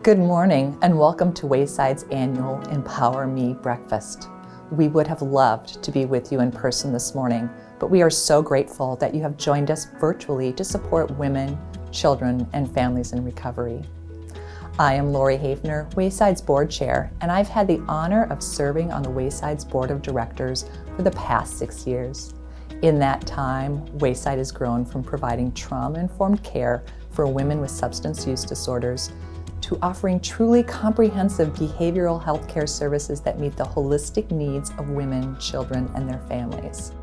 Good morning and welcome to Wayside's annual EmpowerMe Breakfast. We would have loved to be with you in person this morning, but we are so grateful that you have joined us virtually to support women, children, and families in recovery. I am Hoefener, Wayside's board chair, and I've had the honor of serving on the Wayside's board of directors for the past 6 years. In that time, Wayside has grown from providing trauma-informed care for women with substance use disorders to offering truly comprehensive behavioral health care services that meet the holistic needs of women, children, and their families.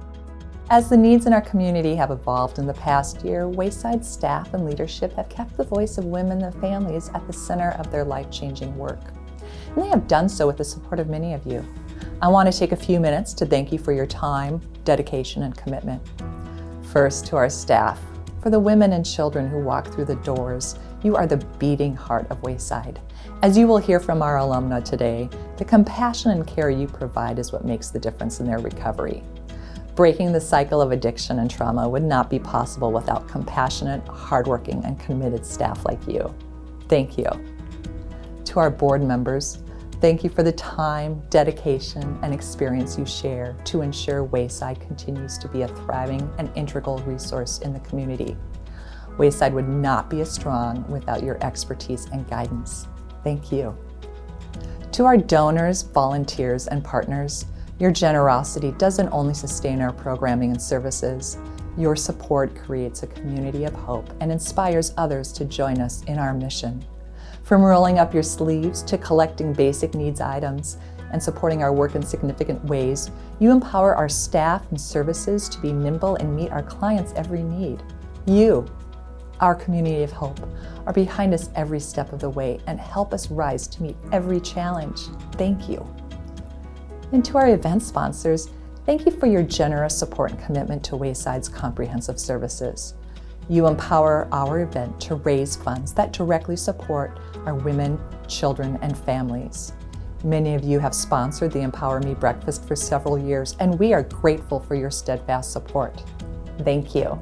As the needs in our community have evolved in the past year, Wayside staff and leadership have kept the voice of women and families at the center of their life-changing work. And they have done so with the support of many of you. I want to take a few minutes to thank you for your time, dedication, and commitment. First, to our staff. For the women and children who walk through the doors, you are the beating heart of Wayside. As you will hear from our alumna today, the compassion and care you provide is what makes the difference in their recovery. Breaking the cycle of addiction and trauma would not be possible without compassionate, hardworking, and committed staff like you. Thank you. To our board members, thank you for the time, dedication, and experience you share to ensure Wayside continues to be a thriving and integral resource in the community. Wayside would not be as strong without your expertise and guidance. Thank you. To our donors, volunteers, and partners, your generosity doesn't only sustain our programming and services. Your support creates a community of hope and inspires others to join us in our mission. From rolling up your sleeves to collecting basic needs items and supporting our work in significant ways, you empower our staff and services to be nimble and meet our clients' every need. You, our community of hope, are behind us every step of the way and help us rise to meet every challenge. Thank you. And to our event sponsors, thank you for your generous support and commitment to Wayside's comprehensive services. You empower our event to raise funds that directly support our women, children, and families. Many of you have sponsored the EmpowerMe Breakfast for several years, and we are grateful for your steadfast support. Thank you.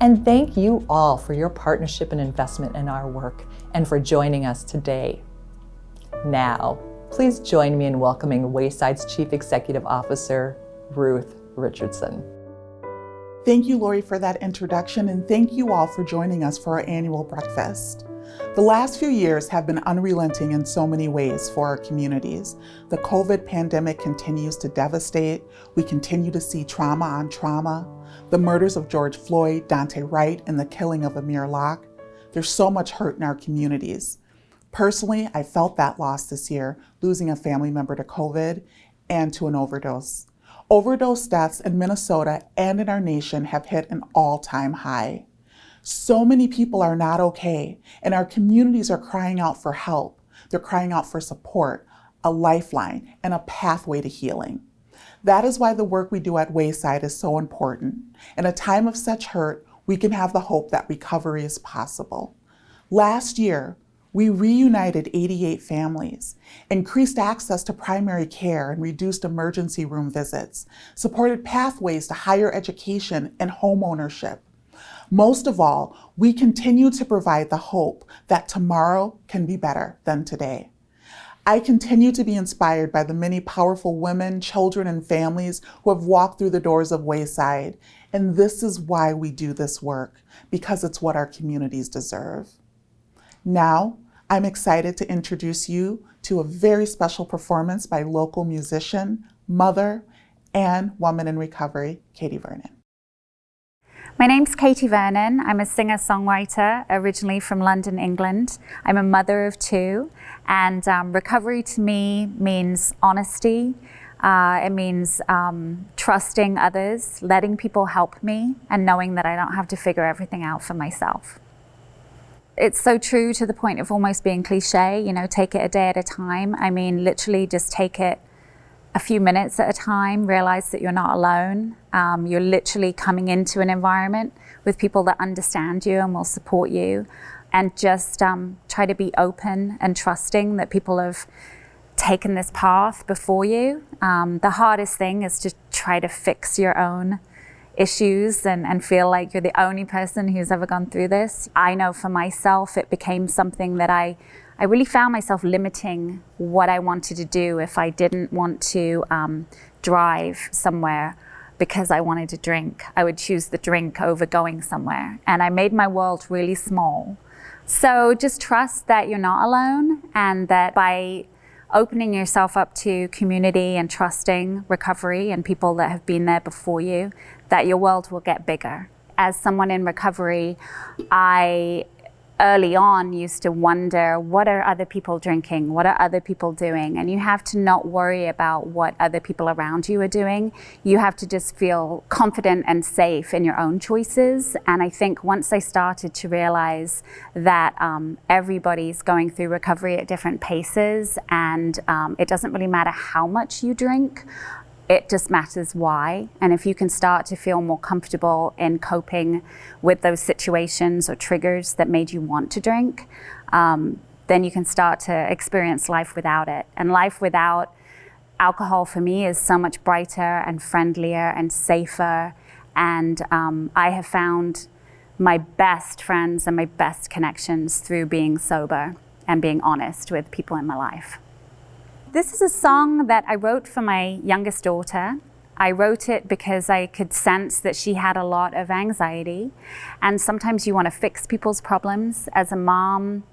And thank you all for your partnership and investment in our work and for joining us today. Now, please join me in welcoming Wayside's Chief Executive Officer, Ruth Richardson. Thank you, Lori, for that introduction, and thank you all for joining us for our annual breakfast. The last few years have been unrelenting in so many ways for our communities. The COVID pandemic continues to devastate. We continue to see trauma on trauma. The murders of George Floyd, Daunte Wright, and the killing of Amir Locke. There's so much hurt in our communities. Personally, I felt that loss this year, losing a family member to COVID and to an overdose. Overdose deaths in Minnesota and in our nation have hit an all-time high. So many people are not okay, and our communities are crying out for help. They're crying out for support, a lifeline, and a pathway to healing. That is why the work we do at Wayside is so important. In a time of such hurt, we can have the hope that recovery is possible. Last year, we reunited 88 families, increased access to primary care and reduced emergency room visits, supported pathways to higher education and home ownership. Most of all, we continue to provide the hope that tomorrow can be better than today. I continue to be inspired by the many powerful women, children, and families who have walked through the doors of Wayside. And this is why we do this work, because it's what our communities deserve. Now, I'm excited to introduce you to a very special performance by local musician, mother, and woman in recovery, Katy Vernon. My name's Katy Vernon. I'm a singer-songwriter originally from London, England. I'm a mother of two, and recovery to me means honesty. It means trusting others, letting people help me, and knowing that I don't have to figure everything out for myself. It's so true to the point of almost being cliche, take it a day at a time. I mean, literally just take it a few minutes at a time, realize that you're not alone. You're literally coming into an environment with people that understand you and will support you, and just try to be open and trusting that people have taken this path before you. The hardest thing is to try to fix your own issues and feel like you're the only person who's ever gone through this. I know for myself, it became something that I I really found myself limiting what I wanted to do if I didn't want to drive somewhere because I wanted to drink. I would choose the drink over going somewhere. And I made my world really small. So just trust that you're not alone, and that by opening yourself up to community and trusting recovery and people that have been there before you, that your world will get bigger. As someone in recovery, I early on used to wonder, what are other people drinking? What are other people doing? And you have to not worry about what other people around you are doing. You have to just feel confident and safe in your own choices. And I think once I started to realize that everybody's going through recovery at different paces, and it doesn't really matter how much you drink, it just matters why. And if you can start to feel more comfortable in coping with those situations or triggers that made you want to drink, then you can start to experience life without it. And life without alcohol for me is so much brighter and friendlier and safer. And I have found my best friends and my best connections through being sober and being honest with people in my life. This is a song that I wrote for my youngest daughter. I wrote it because I could sense that she had a lot of anxiety. And sometimes you want to fix people's problems. As a mom,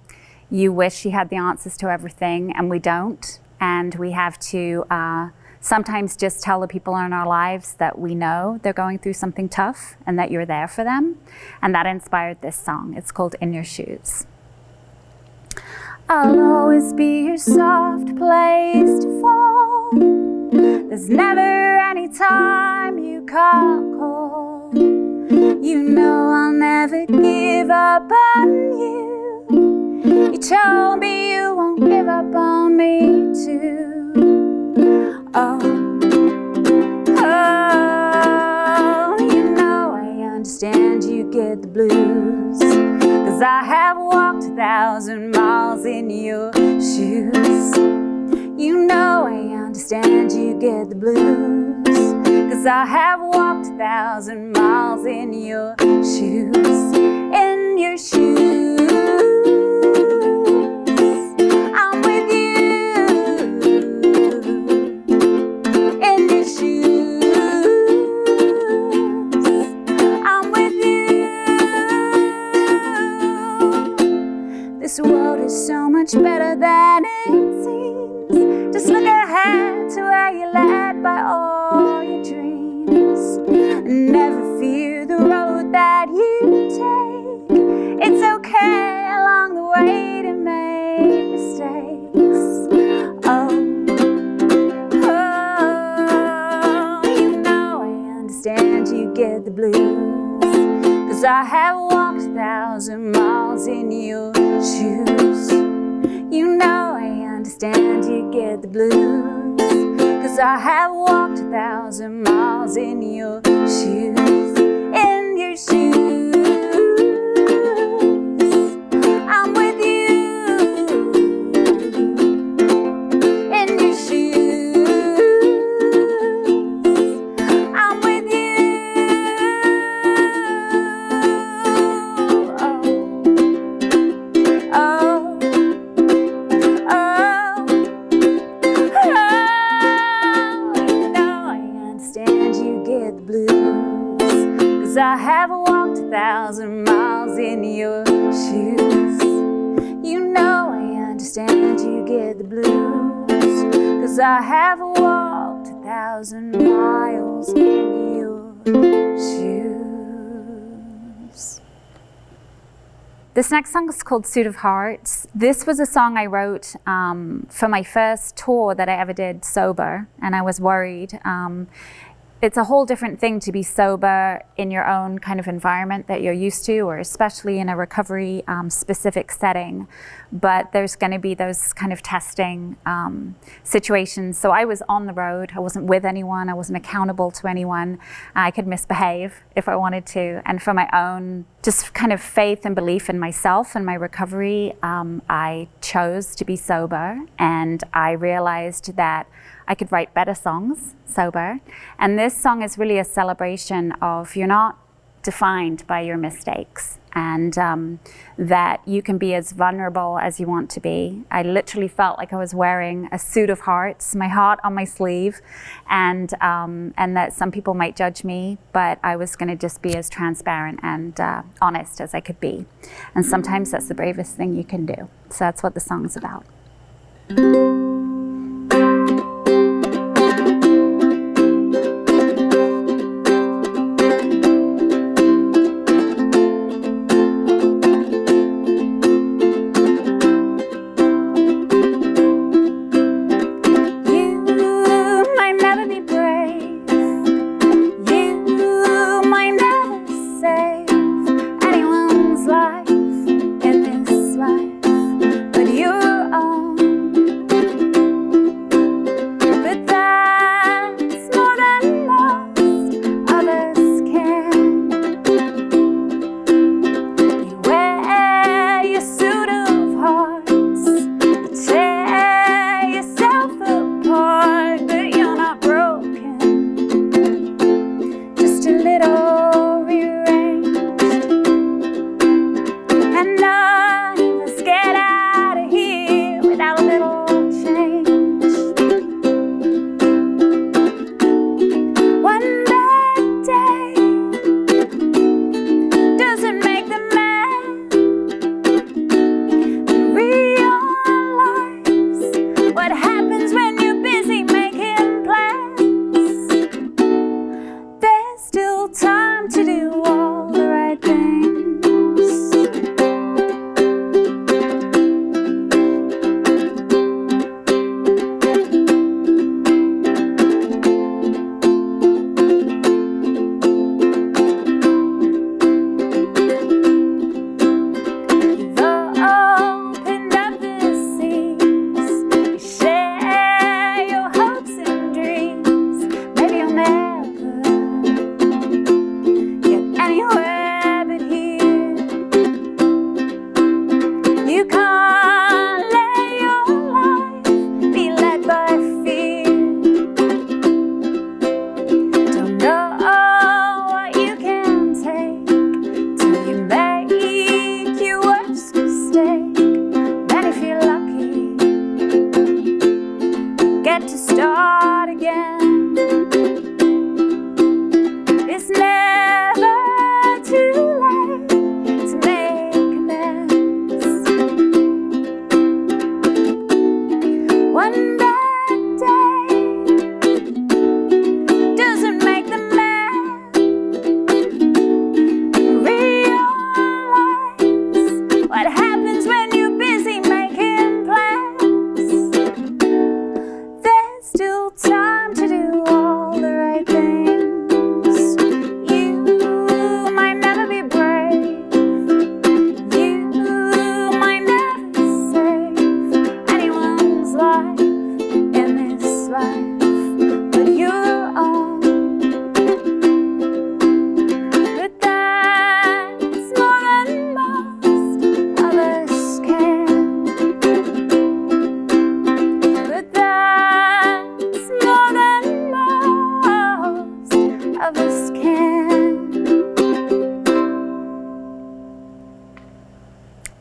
you wish you had the answers to everything, and we don't. And we have to sometimes just tell the people in our lives that we know they're going through something tough and that you're there for them. And that inspired this song. It's called In Your Shoes. I'll always be your soft place to fall. There's never any time you can't call. You know I'll never give up on you. You told me you won't give up on me too. Oh, you know I understand you get the blues, 'cause I have walked 1,000 miles in your shoes. You know I understand you get the blues, 'cause I have walked 1,000 miles in your shoes. In your shoes, I'm with you. In your shoes, I'm with you. This world is so much better than it seems. Just look ahead to where you're led by all your dreams. Never fear the road that you take. It's okay along the way to make mistakes. Oh, you know I understand you get the blues, 'cause I have walked 1,000 miles in your shoes. You know I understand you get the blues, 'cause I have walked 1,000 miles in your shoes. In your shoes, I'm with you. In your shoes, I'm with you. I have walked 1,000 miles in your shoes. You know I understand you get the blues, 'cause I have walked 1,000 miles in your shoes. This next song is called Suit of Hearts. This was a song I wrote for my first tour that I ever did sober, and I was worried. It's a whole different thing to be sober in your own kind of environment that you're used to, or especially in a recovery specific setting. But there's going to be those kind of testing situations. So I was on the road. I wasn't with anyone. I wasn't accountable to anyone. I could misbehave if I wanted to. And for my own just kind of faith and belief in myself and my recovery, I chose to be sober. And I realized that I could write better songs sober. And this song is really a celebration of you're not defined by your mistakes. and that you can be as vulnerable as you want to be. I literally felt like I was wearing a suit of hearts, my heart on my sleeve, and that some people might judge me, but I was going to just be as transparent and honest as I could be. And sometimes that's the bravest thing you can do. So that's what the song's about.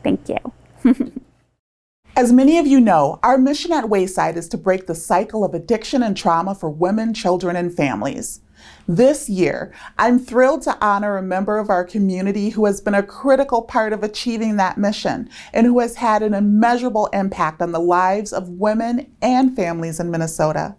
Thank you. As many of you know, our mission at Wayside is to break the cycle of addiction and trauma for women, children, and families. This year, I'm thrilled to honor a member of our community who has been a critical part of achieving that mission and who has had an immeasurable impact on the lives of women and families in Minnesota.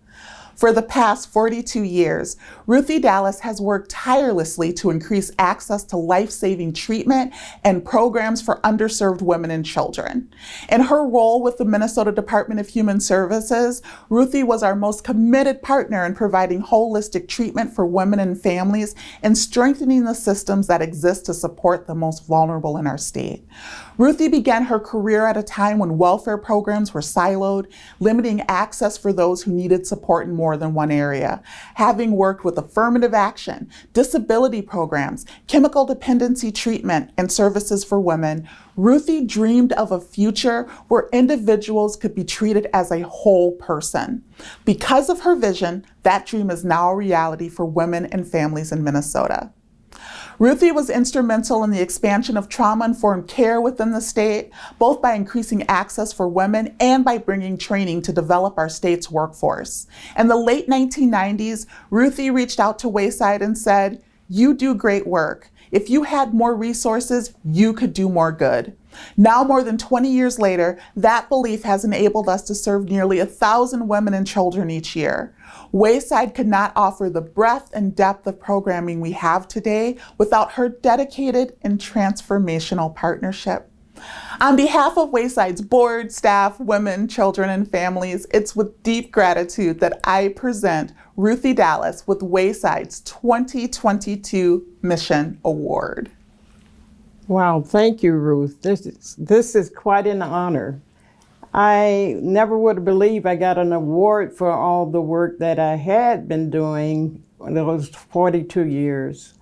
For the past 42 years, Ruthie Dallas has worked tirelessly to increase access to life-saving treatment and programs for underserved women and children. In her role with the Minnesota Department of Human Services, Ruthie was our most committed partner in providing holistic treatment for women and families and strengthening the systems that exist to support the most vulnerable in our state. Ruthie began her career at a time when welfare programs were siloed, limiting access for those who needed support in more than one area. Having worked with affirmative action, disability programs, chemical dependency treatment, and services for women, Ruthie dreamed of a future where individuals could be treated as a whole person. Because of her vision, that dream is now a reality for women and families in Minnesota. Ruthie was instrumental in the expansion of trauma-informed care within the state, both by increasing access for women and by bringing training to develop our state's workforce. In the late 1990s, Ruthie reached out to Wayside and said, "You do great work. If you had more resources, you could do more good." Now, more than 20 years later, that belief has enabled us to serve nearly 1,000 women and children each year. Wayside could not offer the breadth and depth of programming we have today without her dedicated and transformational partnership. On behalf of Wayside's board, staff, women, children, and families, it's with deep gratitude that I present Ruthie Dallas with Wayside's 2022 Mission Award. Wow, thank you, Ruth. This is quite an honor. I never would have believed I got an award for all the work that I had been doing those 42 years.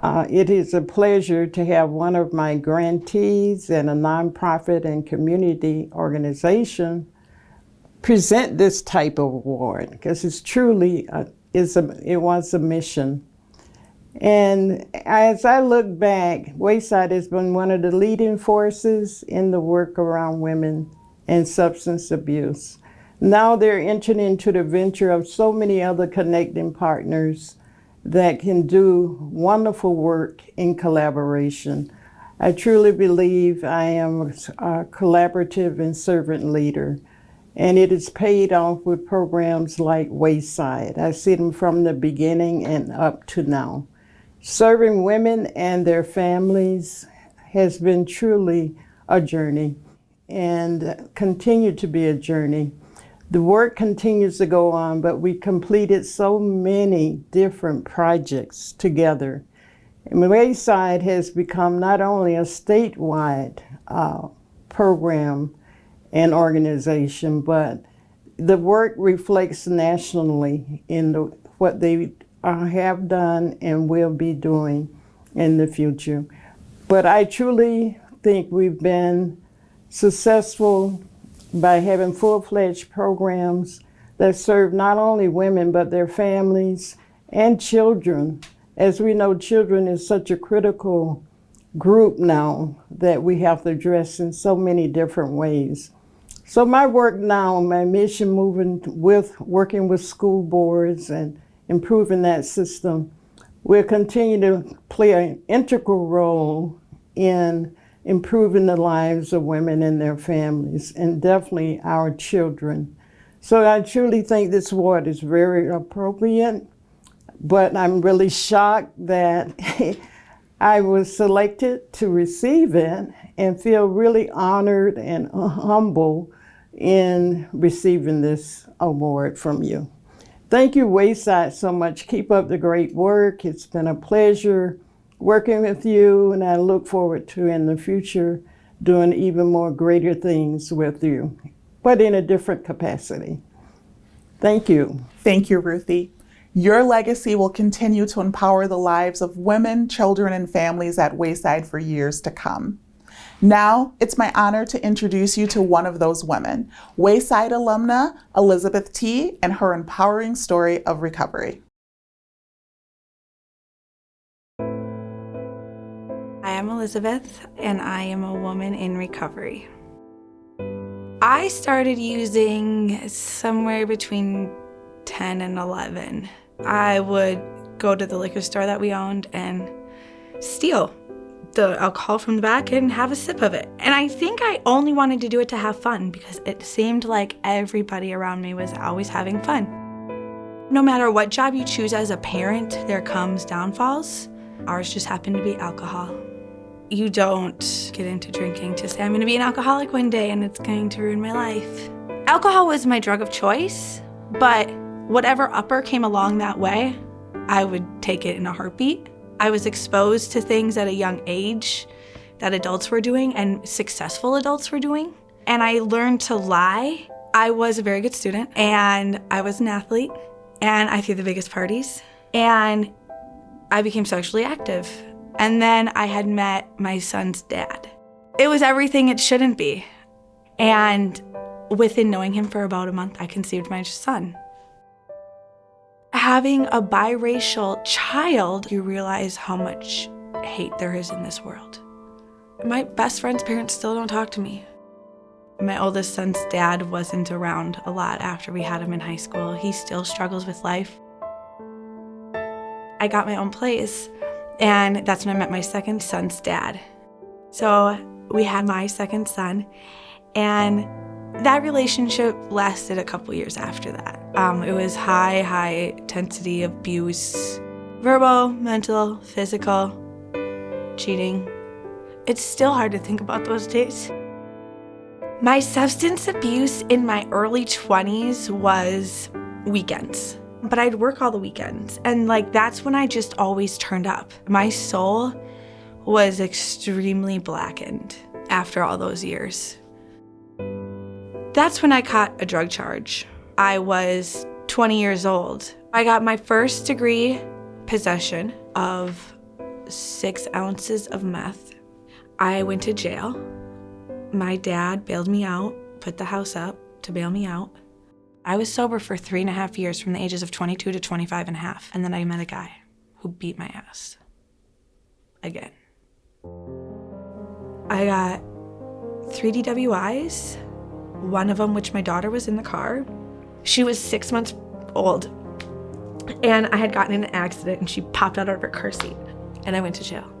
It is a pleasure to have one of my grantees in a nonprofit and community organization present this type of award, because it's truly, it was a mission. And as I look back, Wayside has been one of the leading forces in the work around women and substance abuse. Now they're entering into the venture of so many other connecting partners that can do wonderful work in collaboration. I truly believe I am a collaborative and servant leader, and it is paid off with programs like Wayside. I see them from the beginning and up to now. Serving women and their families has been truly a journey and continue to be a journey. The work continues to go on, but we completed so many different projects together. And Wayside has become not only a statewide program and organization, but the work reflects nationally in what they have done and will be doing in the future. But I truly think we've been successful by having full-fledged programs that serve not only women but their families and children. As we know, children is such a critical group now that we have to address in so many different ways. So my work now, my mission working with school boards and improving that system, will continue to play an integral role in improving the lives of women and their families, and definitely our children. So I truly think this award is very appropriate, but I'm really shocked that I was selected to receive it and feel really honored and humble in receiving this award from you. Thank you, Wayside, so much. Keep up the great work. It's been a pleasure working with you, and I look forward to, in the future, doing even more greater things with you, but in a different capacity. Thank you. Thank you, Ruthie. Your legacy will continue to empower the lives of women, children, and families at Wayside for years to come. Now, it's my honor to introduce you to one of those women, Wayside alumna Elizabeth T., and her empowering story of recovery. I am Elizabeth, and I am a woman in recovery. I started using somewhere between 10 and 11. I would go to the liquor store that we owned and steal the alcohol from the back and have a sip of it. And I think I only wanted to do it to have fun because it seemed like everybody around me was always having fun. No matter what job you choose as a parent, there comes downfalls. Ours just happened to be alcohol. You don't get into drinking to say I'm gonna be an alcoholic one day and it's going to ruin my life. Alcohol was my drug of choice, but whatever upper came along that way, I would take it in a heartbeat. I was exposed to things at a young age that adults were doing and successful adults were doing. And I learned to lie. I was a very good student and I was an athlete and I threw the biggest parties and I became sexually active. And then I had met my son's dad. It was everything it shouldn't be. And within knowing him for about a month, I conceived my son. Having a biracial child, you realize how much hate there is in this world. My best friend's parents still don't talk to me. My oldest son's dad wasn't around a lot after we had him in high school. He still struggles with life. I got my own place, and that's when I met my second son's dad. So we had my second son, and that relationship lasted a couple years after that. It was high intensity abuse, verbal, mental, physical, cheating. It's still hard to think about those days. My substance abuse in my early 20s was weekends, but I'd work all the weekends. And that's when I just always turned up. My soul was extremely blackened after all those years. That's when I caught a drug charge. I was 20 years old. I got my first degree possession of 6 ounces of meth. I went to jail. My dad bailed me out, put the house up to bail me out. I was sober for 3.5 years from the ages of 22 to 25.5. And then I met a guy who beat my ass. Again. I got 3 DWIs, one of them which my daughter was in the car. She was 6 months old, and I had gotten in an accident and she popped out of her car seat, and I went to jail.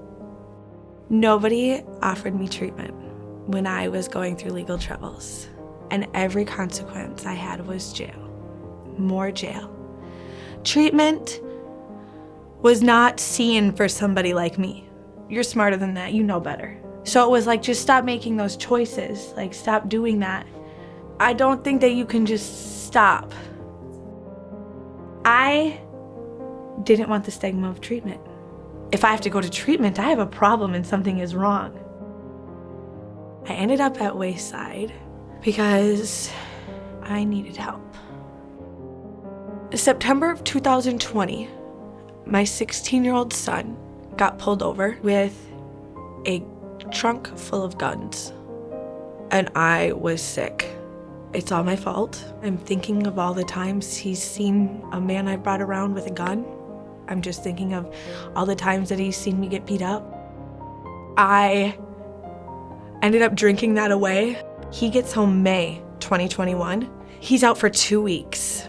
Nobody offered me treatment when I was going through legal troubles, and every consequence I had was jail. More jail. Treatment was not seen for somebody like me. You're smarter than that, you know better. So it was just stop making those choices, stop doing that. I don't think that you can just stop. I didn't want the stigma of treatment. If I have to go to treatment, I have a problem and something is wrong. I ended up at Wayside because I needed help. September of 2020, my 16-year-old son got pulled over with a trunk full of guns, and I was sick. It's all my fault. I'm thinking of all the times he's seen a man I brought around with a gun. I'm just thinking of all the times that he's seen me get beat up. I ended up drinking that away. He gets home May 2021. He's out for 2 weeks.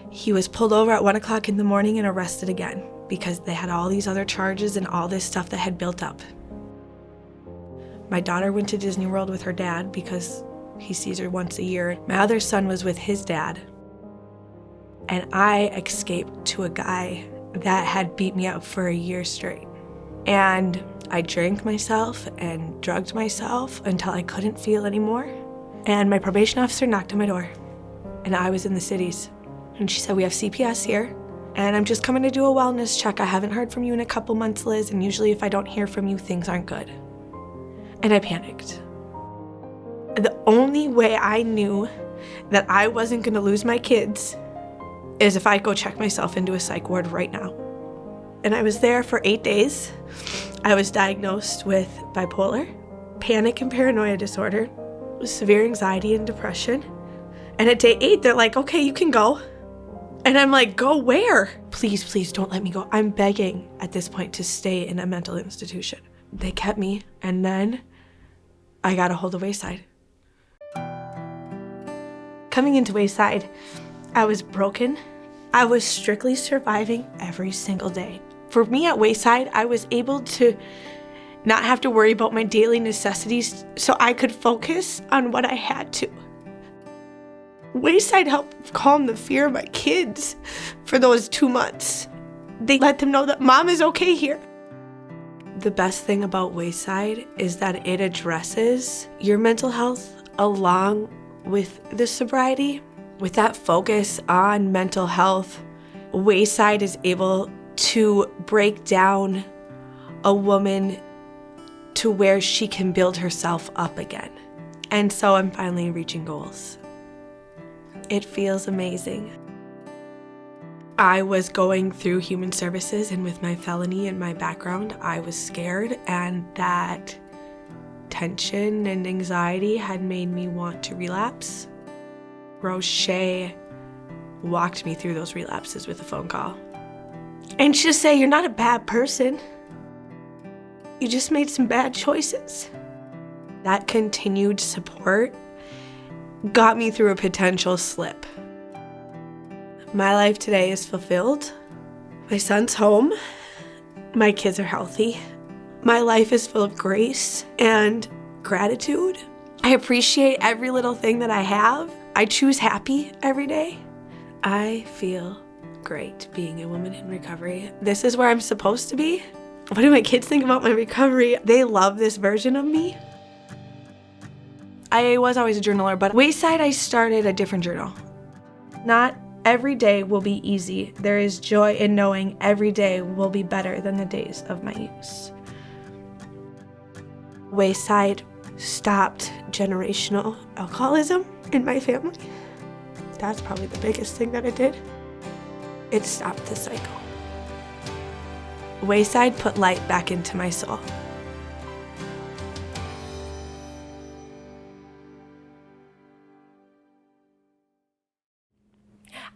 He was pulled over at 1 o'clock in the morning and arrested again because they had all these other charges and all this stuff that had built up. My daughter went to Disney World with her dad because he sees her once a year. My other son was with his dad. And I escaped to a guy that had beat me up for a year straight. And I drank myself and drugged myself until I couldn't feel anymore. And my probation officer knocked on my door. And I was in the cities. And she said, "We have CPS here. And I'm just coming to do a wellness check. I haven't heard from you in a couple months, Liz. And usually if I don't hear from you, things aren't good." And I panicked. The only way I knew that I wasn't gonna lose my kids is if I go check myself into a psych ward right now. And I was there for 8 days. I was diagnosed with bipolar, panic and paranoia disorder, severe anxiety and depression. And at day 8, they're like, "Okay, you can go." And I'm like, "Go where? Please, please don't let me go." I'm begging at this point to stay in a mental institution. They kept me, and then I got a hold of Wayside. Coming into Wayside, I was broken. I was strictly surviving every single day. For me at Wayside, I was able to not have to worry about my daily necessities so I could focus on what I had to. Wayside helped calm the fear of my kids for those 2 months. They let them know that Mom is okay here. The best thing about Wayside is that it addresses your mental health along with the sobriety. With that focus on mental health, Wayside is able to break down a woman to where she can build herself up again. And so I'm finally reaching goals. It feels amazing. I was going through human services, and with my felony and my background, I was scared, and that tension and anxiety had made me want to relapse. Roche walked me through those relapses with a phone call. And she just said, "You're not a bad person. you just made some bad choices. That continued support got me through a potential slip. My life today is fulfilled. My son's home. My kids are healthy. My life is full of grace and gratitude. I appreciate every little thing that I have. I choose happy every day. I feel great being a woman in recovery. This is where I'm supposed to be. What do my kids think about my recovery? They love this version of me. I was always a journaler, but Wayside, I started a different journal. Not every day will be easy. There is joy in knowing every day will be better than the days of my use. Wayside stopped generational alcoholism in my family. That's probably the biggest thing that it did. It stopped the cycle. Wayside put light back into my soul.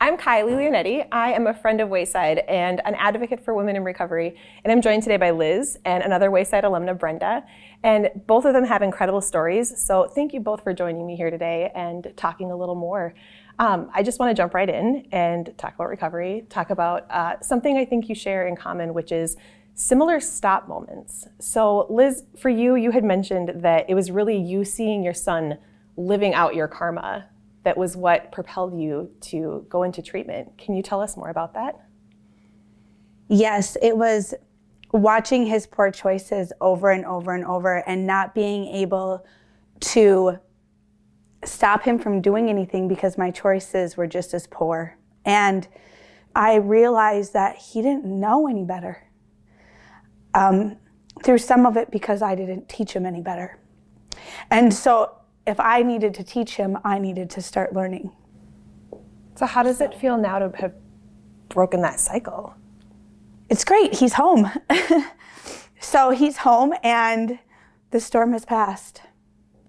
I'm Kylee Leonetti. I am a friend of Wayside and an advocate for women in recovery. And I'm joined today by Liz and another Wayside alumna, Brenda. And both of them have incredible stories. So thank you both for joining me here today and talking a little more. I just want to jump right in and talk about recovery, talk about something I think you share in common, which is similar stop moments. So Liz, for you, you had mentioned that it was really you seeing your son living out your karma that was what propelled you to go into treatment. Can you tell us more about that? Yes, it was watching his poor choices over and over and over and not being able to stop him from doing anything because my choices were just as poor. And I realized that he didn't know any better. Through some of it because I didn't teach him any better. And so if I needed to teach him, I needed to start learning. So how does it feel now to have broken that cycle? It's great, he's home. So he's home and the storm has passed.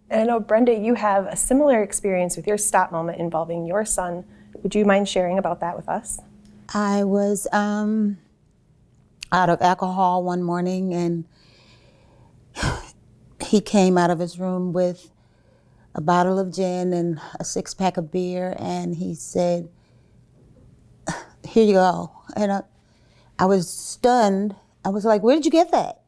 And I know, Brenda, you have a similar experience with your stop moment involving your son. Would you mind sharing about that with us? I was out of alcohol one morning and he came out of his room with a bottle of gin and a 6-pack of beer, and he said, "Here you go." And I was stunned. I was like, "Where did you get that?"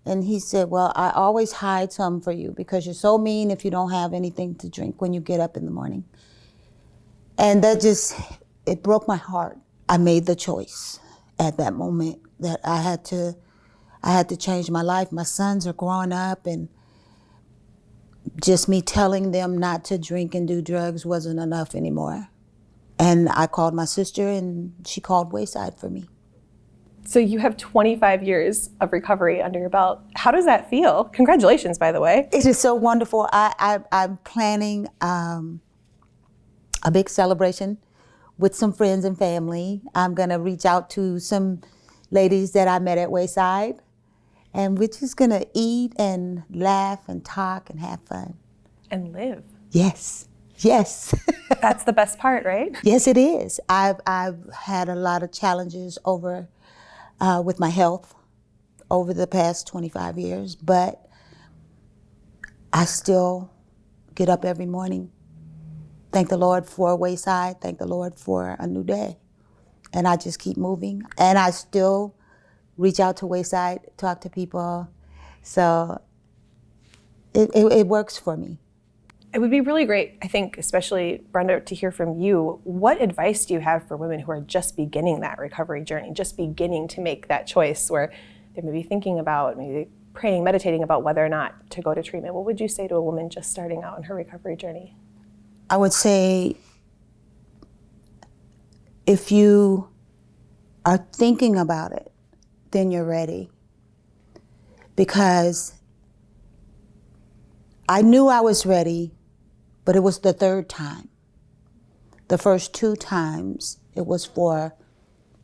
And he said, "Well, I always hide some for you because you're so mean if you don't have anything to drink when you get up in the morning." And that just, it broke my heart. I made the choice at that moment that I had to change my life. My sons are growing up, and just me telling them not to drink and do drugs wasn't enough anymore. And I called my sister and she called Wayside for me. So you have 25 years of recovery under your belt. How does that feel? Congratulations, by the way. It is so wonderful. I'm planning a big celebration with some friends and family. I'm gonna reach out to some ladies that I met at Wayside. And we're just gonna eat and laugh and talk and have fun. And live. Yes, yes. That's the best part, right? Yes, it is. I've had a lot of challenges with my health over the past 25 years, but I still get up every morning. Thank the Lord for Wayside, thank the Lord for a new day. And I just keep moving. And I still reach out to Wayside, talk to people. So it works for me. It would be really great, I think, especially Brenda, to hear from you. What advice do you have for women who are just beginning that recovery journey, just beginning to make that choice where they may be thinking about, maybe praying, meditating about whether or not to go to treatment? What would you say to a woman just starting out in her recovery journey? I would say if you are thinking about it, then you're ready. Because I knew I was ready, but it was the third time. The first 2 times, it was for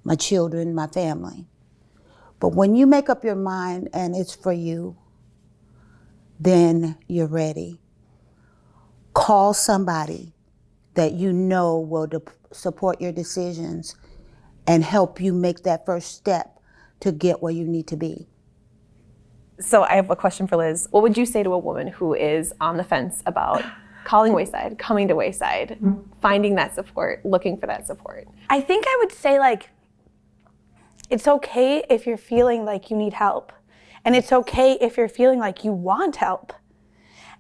my children, my family. But when you make up your mind and it's for you, then you're ready. Call somebody that you know will support your decisions and help you make that first step to get where you need to be. So I have a question for Liz. What would you say to a woman who is on the fence about calling Wayside, coming to Wayside, finding that support, looking for that support? I think I would say, like, it's okay if you're feeling like you need help. And it's okay if you're feeling like you want help.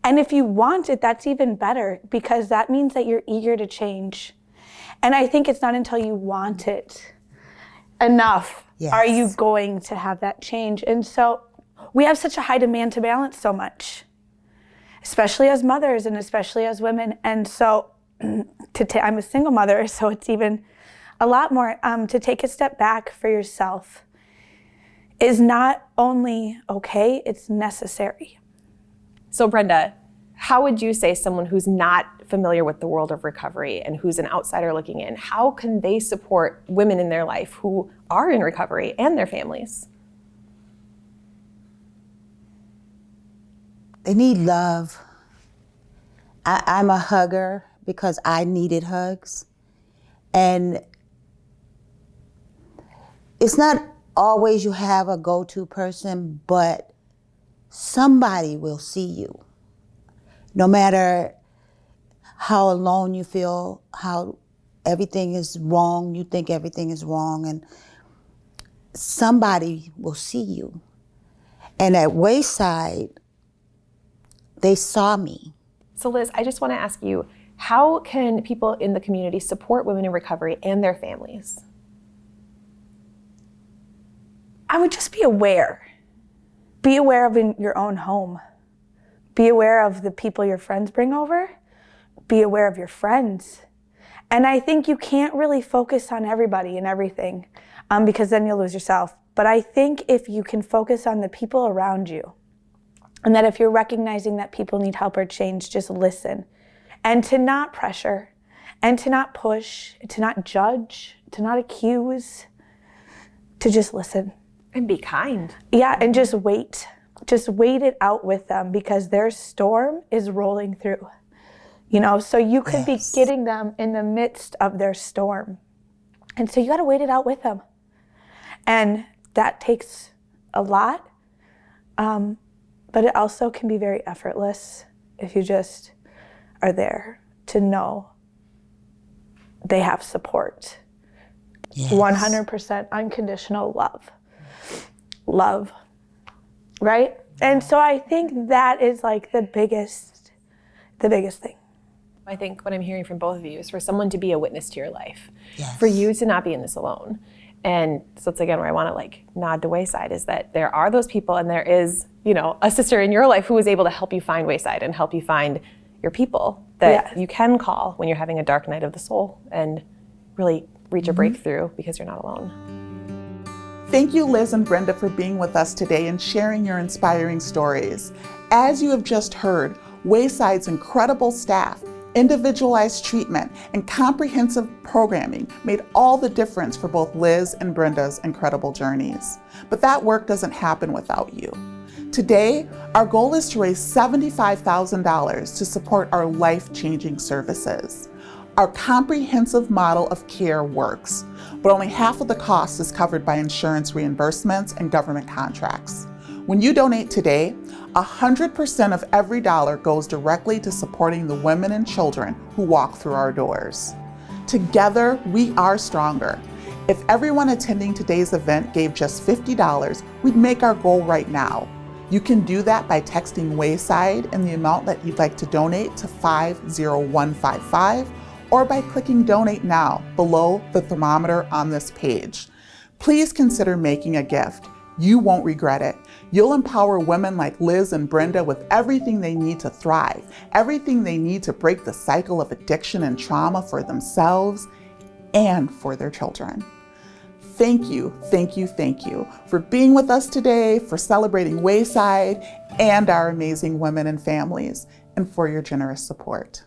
And if you want it, that's even better, because that means that you're eager to change. And I think it's not until you want it enough are you going to have that change. And so we have such a high demand to balance so much, especially as mothers and especially as women. And so I'm a single mother, so it's even a lot more. To take a step back for yourself is not only okay, it's necessary. So Brenda, how would you say someone who's not familiar with the world of recovery and who's an outsider looking in, how can they support women in their life who are in recovery and their families? They need love. I'm a hugger because I needed hugs. And it's not always you have a go-to person, but somebody will see you. No matter how alone you feel, how everything is wrong, you think everything is wrong, and somebody will see you. And at Wayside, they saw me. So Liz, I just want to ask you, how can people in the community support women in recovery and their families? I would just be aware. Be aware of your own home. Be aware of the people your friends bring over. Be aware of your friends. And I think you can't really focus on everybody and everything because then you'll lose yourself. But I think if you can focus on the people around you, and that if you're recognizing that people need help or change, just listen. And to not pressure, and to not push, to not judge, to not accuse, to just listen. And be kind. Yeah, and just wait. Just wait it out with them, because their storm is rolling through. You know, so you could be getting them in the midst of their storm. And so you gotta wait it out with them. And that takes a lot, but it also can be very effortless if you just are there to know they have support. 100% unconditional love. Love, right? And so I think that is like the biggest thing. I think what I'm hearing from both of you is for someone to be a witness to your life, for you to not be in this alone. And so it's again where I want to like nod to Wayside, is that there are those people, and there is, you know, a sister in your life who is able to help you find Wayside and help you find your people that you can call when you're having a dark night of the soul and really reach a breakthrough, because you're not alone. Thank you, Liz and Brenda, for being with us today and sharing your inspiring stories. As you have just heard, Wayside's incredible staff, individualized treatment, and comprehensive programming made all the difference for both Liz and Brenda's incredible journeys. But that work doesn't happen without you. Today, our goal is to raise $75,000 to support our life-changing services. Our comprehensive model of care works, but only half of the cost is covered by insurance reimbursements and government contracts. When you donate today, 100% of every dollar goes directly to supporting the women and children who walk through our doors. Together, we are stronger. If everyone attending today's event gave just $50, we'd make our goal right now. You can do that by texting Wayside and the amount that you'd like to donate to 50155, or by clicking Donate Now below the thermometer on this page. Please consider making a gift. You won't regret it. You'll empower women like Liz and Brenda with everything they need to thrive, everything they need to break the cycle of addiction and trauma for themselves and for their children. Thank you, thank you, thank you for being with us today, for celebrating Wayside and our amazing women and families, and for your generous support.